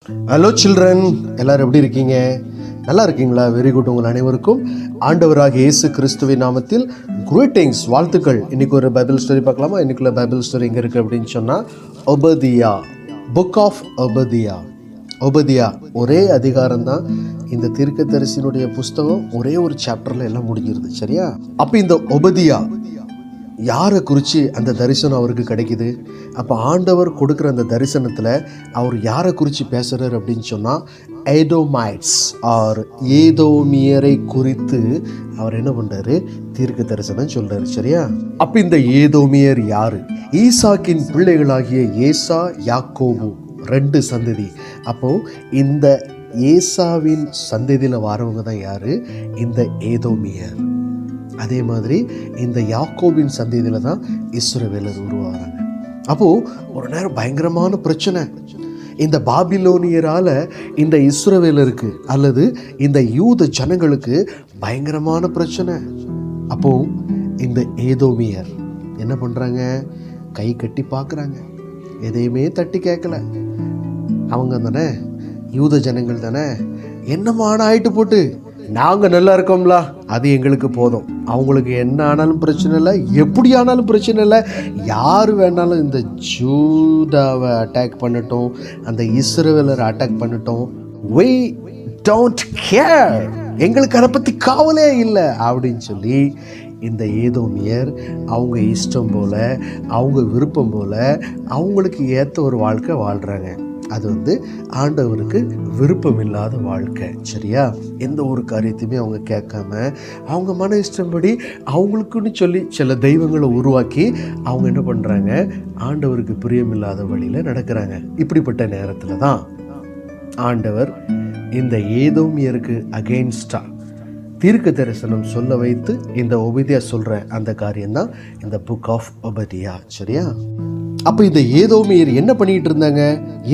Hello children, எல்லாரும் எப்படி இருக்கீங்க? நல்லா இருக்கீங்களா? Very good. உங்கள் அனைவருக்கும் ஆண்டவராக இயேசு கிறிஸ்துவின் நாமத்தில் கிரீட்டிங்ஸ், வாழ்த்துக்கள். இன்னைக்கு ஒரு பைபிள் ஸ்டோரி பார்க்கலாமா? இன்னைக்குள்ள பைபிள் ஸ்டோரி எங்கே இருக்குது அப்படின்னு சொன்னால், ஒபதியா, புக் ஆஃப் ஒபதியா. ஒபதியா ஒரே அதிகாரம் தான். இந்த தீர்க்கதரிசியினுடைய புஸ்தகம் ஒரே ஒரு சாப்டரில் எல்லாம் முடிஞ்சிருது, சரியா? அப்போ இந்த ஒபதியா யாரை குறித்து அந்த தரிசனம் அவருக்கு கிடைக்குது? அப்போ ஆண்டவர் கொடுக்குற அந்த தரிசனத்தில் அவர் யாரை குறித்து பேசுகிறார் அப்படின்னு சொன்னால், ஏதோமைட்ஸ் ஆர் ஏதோமியரை குறித்து அவர் என்ன பண்ணுறாரு? தீர்க்க தரிசனம் சொல்கிறார், சரியா? அப்போ இந்த ஏதோமியர் யார்? ஈசாக்கின் பிள்ளைகளாகிய ஏசா, யாக்கோபு, 2 சந்ததி. அப்போது இந்த ஏசாவின் சந்ததியில் வரவங்க தான் யார்? இந்த ஏதோமியர். அதே மாதிரி இந்த யாக்கோபின் சந்ததியில் தான் இஸ்ரவேலர் உருவாகிறாங்க. அப்போது ஒரு நேரம் பயங்கரமான பிரச்சனை. இந்த பாபிலோனியரால் இந்த இஸ்ரவேலருக்கு அல்லது இந்த யூத ஜனங்களுக்கு பயங்கரமான பிரச்சனை. அப்போது இந்த ஏதோமியர் என்ன பண்ணுறாங்க? கை கட்டி பார்க்குறாங்க, எதையுமே தட்டி கேட்கல. அவங்க தானே யூத ஜனங்கள் தானே, என்னமான ஆயிட்டு போட்டு, நாங்கள் நல்லா இருக்கோம்ல, அது எங்களுக்கு போதும். அவங்களுக்கு என்ன ஆனாலும் பிரச்சனை இல்லை, எப்படி ஆனாலும் பிரச்சனை இல்லை, யார் வேணாலும் இந்த ஜூதாவை அட்டாக் பண்ணட்டும், அந்த இஸ்ரவேலரை அட்டாக் பண்ணட்டும், we don't care, எங்களுக்கு அதை பற்றி கவலையே இல்லை அப்படின்னு சொல்லி இந்த ஏதோமியர் அவங்க இஷ்டம் போல், அவங்க விருப்பம் போல், அவங்களுக்கு ஏற்ற ஒரு வாழ்க்கை வாழ்கிறாங்க. அது ஆண்டவருக்கு விருப்பம் இல்லாத வாழ்க்கை, சரியா? எந்த ஒரு காரியத்தையுமே அவங்க கேட்காம அவங்க மன இஷ்டப்படி அவங்களுக்குன்னு சொல்லி சில தெய்வங்களை உருவாக்கி அவங்க என்ன பண்ணுறாங்க? ஆண்டவருக்கு பிரியமில்லாத வழியில் நடக்கிறாங்க. இப்படிப்பட்ட நேரத்தில் தான் ஆண்டவர் இந்த ஏதோமியருக்கு அகெயின்ஸ்டா தீர்க்க தரிசனம் சொல்ல வைத்து இந்த ஒபதியா சொல்கிற அந்த காரியம்தான் இந்த புக் ஆஃப் ஒபதியா, சரியா? அப்போ இந்த ஏதோமியர் என்ன பண்ணிகிட்டு இருந்தாங்க?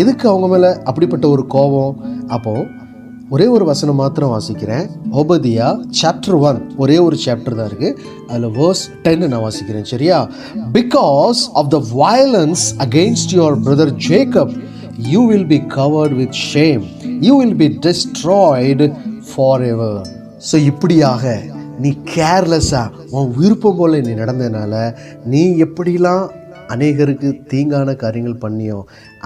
எதுக்கு அவங்க மேலே அப்படிப்பட்ட ஒரு கோபம்? அப்போது ஒரே ஒரு வசனம் மாத்திரம் வாசிக்கிறேன். ஒபதியா சாப்டர் 1, ஒரே ஒரு சாப்டர் தான் இருக்குது, அதில் வேர்ஸ் 10 நான் வாசிக்கிறேன், சரியா? Because of the violence against your brother Jacob you will be covered with shame, you will be destroyed forever. So இப்படியாக நீ கேர்லெஸ்ஸாக உன் விருப்பம் போல் நீ நடந்ததுனால நீ எப்படிலாம் அநேகருக்கு தீங்கான காரியங்கள் பண்ணியோ,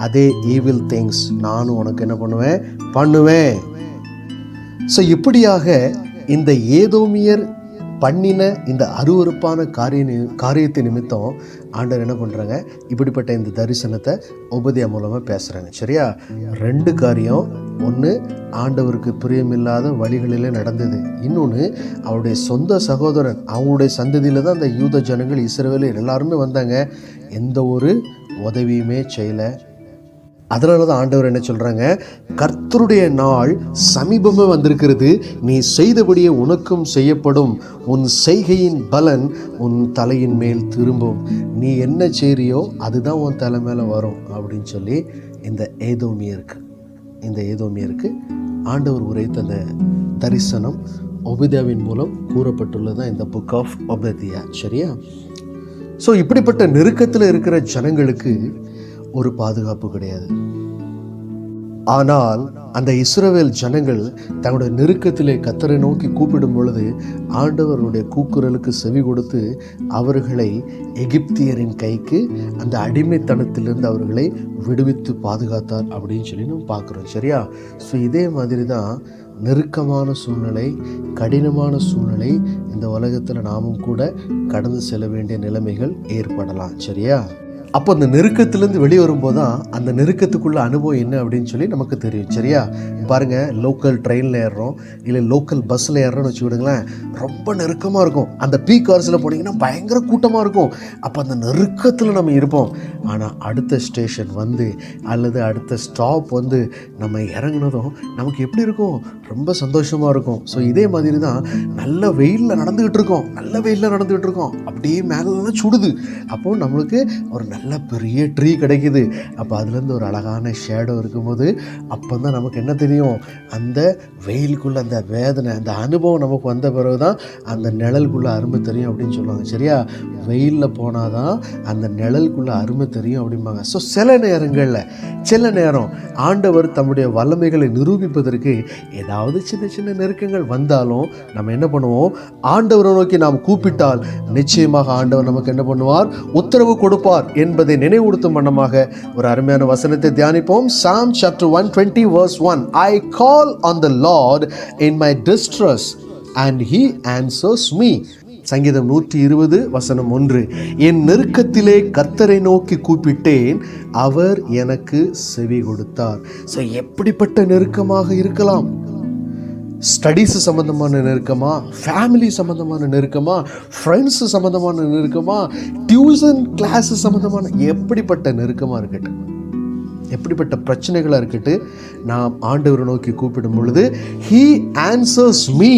அதே ஈவில் திங்ஸ் நானும் உனக்கு என்ன பண்ணுவேன். ஸோ இப்படியாக இந்த ஏதோமியர் பண்ணின இந்த அருவருப்பான காரியத்தை நிமித்தம் ஆண்டவர் என்ன பண்ணுறாங்க? இப்படிப்பட்ட இந்த தரிசனத்தை ஒபதியா மூலமாக பேசுகிறாங்க, சரியா? 2 காரியம். ஒன்று, ஆண்டவருக்கு பிரியமில்லாத வழிகளில் நடந்தது. இன்னொன்று, அவருடைய சொந்த சகோதரன், அவங்களுடைய சந்ததியில் தான் அந்த யூத ஜனங்கள், இஸ்ரவேலர் எல்லாருமே வந்தாங்க. எந்த ஒரு உதவியுமே செய்யலை. அதனால தான் ஆண்டவர் என்ன சொல்கிறாங்க? கர்த்தருடைய நாள் சமீபமே வந்திருக்கிறது, நீ செய்தபடியே உனக்கும் செய்யப்படும், உன் செய்கையின் பலன் உன் தலையின் மேல் திரும்பும், நீ என்ன செய்றியோ அதுதான் உன் தலை மேலே வரும் அப்படின்னு சொல்லி இந்த ஏதோமியருக்கு ஆண்டவர் உரைத்த அந்த தரிசனம் ஒபதியாவின் மூலம் கூறப்பட்டுள்ளதான் இந்த புக் ஆஃப் ஒபதியா, சரியா? ஸோ இப்படிப்பட்ட நெருக்கத்தில் இருக்கிற ஜனங்களுக்கு ஒரு பாதுகாப்பு கிடையாது. ஆனால் அந்த இஸ்ரவேல் ஜனங்கள் தங்களுடைய நெருக்கத்திலே கர்த்தரை நோக்கி கூப்பிடும் பொழுது ஆண்டவருடைய கூக்குரலுக்கு செவி கொடுத்து அவர்களை எகிப்தியரின் கைக்கு, அந்த அடிமைத்தனத்திலிருந்து அவர்களை விடுவித்து பாதுகாத்தார் அப்படின்னு சொல்லி நம்ம பார்க்குறோம், சரியா? ஸோ இதே மாதிரி தான் நெருக்கமான சூழ்நிலை, கடினமான சூழ்நிலை இந்த உலகத்தில் நாமும் கூட கடந்து செல்ல வேண்டிய நிலைமைகள் ஏற்படலாம், சரியா? அப்போ அந்த நெருக்கத்திலேருந்து வெளியே வரும்போது தான் அந்த நெருக்கத்துக்குள்ள அனுபவம் என்ன அப்படின்னு சொல்லி நமக்கு தெரியும், சரியா? பாருங்கள், லோக்கல் ட்ரெயினில் ஏறுறோம், இல்லை லோக்கல் பஸ்ஸில் ஏறுறோம்னு வச்சுக்கிடுங்களேன், ரொம்ப நெருக்கமாக இருக்கும். அந்த பீக் ஹவர்ஸில் போனீங்கன்னா பயங்கர கூட்டமாக இருக்கும். அப்போ அந்த நெருக்கத்தில் நம்ம இருப்போம். ஆனால் அடுத்த ஸ்டேஷன் அல்லது அடுத்த ஸ்டாப் நம்ம இறங்குனதும் நமக்கு எப்படி இருக்கும்? ரொம்ப சந்தோஷமாக இருக்கும். ஸோ இதே மாதிரி தான் நல்ல வெயிலில் நடந்துக்கிட்டு இருக்கோம், அப்படியே மேலெல்லாம் சுடுது. அப்போது நம்மளுக்கு ஒரு நல்ல பெரிய ட்ரீ கிடைக்குது. அப்போ அதுலேருந்து ஒரு அழகான ஷேடோ இருக்கும்போது அப்போ தான் நமக்கு என்ன தெரியும், அந்த வெயிலுக்குள்ளே அந்த வேதனை, அந்த அனுபவம் நமக்கு வந்த பிறகு தான் அந்த நிழலுக்குள்ளே அருமை தெரியும் அப்படின்னு சொல்லுவாங்க. சரியா? வெயிலில் போனால் தான் அந்த நிழலுக்குள்ளே அருமை தெரியும் அப்படிம்பாங்க. ஸோ சில நேரம் ஆண்டவர் தம்முடைய வல்லமைகளை நிரூபிப்பதற்கு ஏதாவது சின்ன சின்ன நெருக்கங்கள் வந்தாலும் நம்ம என்ன பண்ணுவோம், ஆண்டவரை நோக்கி நாம் கூப்பிட்டால் நிச்சயமாக ஆண்டவர் நமக்கு என்ன பண்ணுவார், உத்தரவு கொடுப்பார் என்பதை நினைவுறுத்தும் வண்ணமாக ஒரு அருமையான வசனத்தை தியானிப்போம். Psalm chapter 120 verse 1. I call on the Lord in my distress and he answers me. சங்கீதம் 120 வசனம் 1. என் நெருக்கத்திலே கர்த்தரை நோக்கி கூப்பிட்டேன், அவர் எனக்கு செவி கொடுத்தார். ஸோ எப்படிப்பட்ட நெருக்கமாக இருக்கலாம்? ஸ்டடீஸ் சம்மந்தமான நெருக்கமா, ஃபேமிலி சம்மந்தமான நெருக்கமா, ஃப்ரெண்ட்ஸு சம்மந்தமான நெருக்கமா, டியூஷன் கிளாஸு சம்மந்தமான எப்படிப்பட்ட நெருக்கமாக இருக்கட்டும், எப்படிப்பட்ட பிரச்சனைகளாக இருக்கட்டும், நாம் ஆண்டவரை நோக்கி கூப்பிடும் பொழுது He answers me,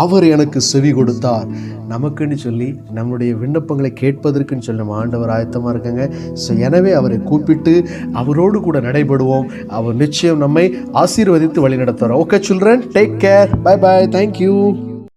அவர் எனக்கு செவி கொடுத்தார். நமக்குன்னு சொல்லி நம்முடைய விண்ணப்பங்களை கேட்பதற்குன்னு சொல்லி நம்ம ஆண்டவர் ஆயத்தமாக இருக்காங்க. ஸோ எனவே அவரை கூப்பிட்டு அவரோடு கூட நடைபெறுவோம். அவர் நிச்சயம் நம்மை ஆசீர்வதித்து வழி நடத்துவார். Okay children, take care, bye bye, thank you.